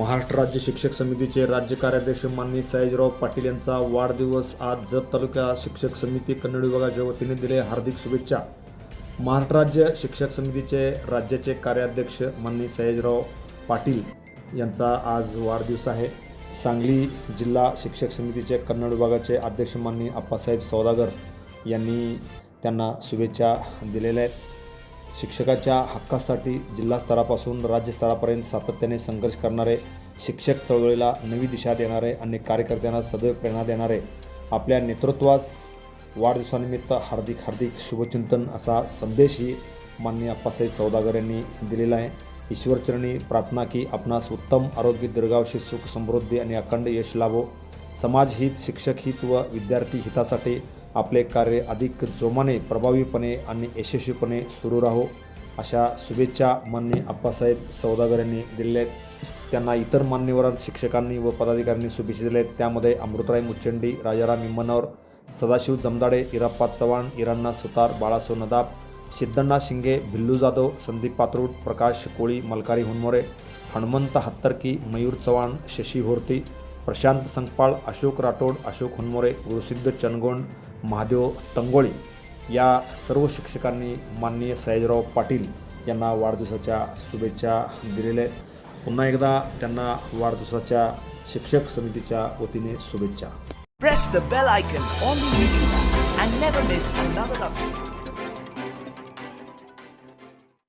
महाराष्ट्र राज्य शिक्षक समितीचे राज्य कार्याध्यक्ष माननीय सयाजीराव पाटील यांचा वाढदिवस आज जत तालुका शिक्षक समिती कन्नड विभागाच्या वतीने दिले हार्दिक शुभेच्छा। महाराष्ट्र राज्य शिक्षक समितीचे राज्याचे कार्याध्यक्ष माननीय सयाजीराव पाटील यांचा आज वाढदिवस आहे। सांगली जिल्हा शिक्षक समितीचे कन्नड विभागाचे अध्यक्ष माननीय अप्पासाहेब सौदागर यांनी त्यांना शुभेच्छा दिलेल्या आहेत। शिक्षकाच्या हक्कासाठी जिल्हा स्तरापासून राज्य स्तरापर्यंत सातत्याने संघर्ष करणारे, शिक्षक चळवळीला नवी दिशा देणारे, अनेक कार्यकर्त्यांना सदैव प्रेरणा देणारे आपल्या नेतृत्वास वाढदिवसानिमित्त हार्दिक शुभचिंतन असा संदेशही माननीय अप्पासाहेब सौदागर यांनी दिलेला आहे। ईश्वरचरणी प्रार्थना की आपणास उत्तम आरोग्य, दीर्घायुष्य, सुख, समृद्धी आणि अखंड यश लाभो। समाज हित, शिक्षक हित व विद्यार्थी हितासाठी आपले कार्य अधिक जोमाने, प्रभावीपणे आणि यशस्वीपणे सुरू राहो, अशा शुभेच्छा माननीय अप्पासाहेब सौदागर यांनी दिलेल्या आहेत। त्यांना इतर मान्यवर शिक्षकांनी व पदाधिकाऱ्यांनी शुभेच्छा दिल्या आहेत। त्यामध्ये अमृतराय मुच्चंडी, राजाराम इम्मनवर, सदाशिव जमदाडे, इराप्पा चव्हाण, इराण्णा सुतार, बाळासो नदाब, सिद्धण्णा शिंगे, भिल्लू जाधव, संदीप पात्रूड, प्रकाश कोळी, मलकारी हुनमोरे, हनुमंत हत्तरकी, मयूर चव्हाण, शशी होर्ती, प्रशांत संकपाळ, अशोक राठोड, अशोक हुनमोरे, गुरुसिद्ध चनगोंड, महादेव तंगोळी या सर्व शिक्षकांनी माननीय सयाजीराव पाटील यांना वाढदिवसाच्या शुभेच्छा दिलेल्या आहेत। पुन्हा एकदा त्यांना वाढदिवसाच्या शिक्षक समितीच्या वतीने शुभेच्छा। Press the bell icon on the YouTube app and never miss another update.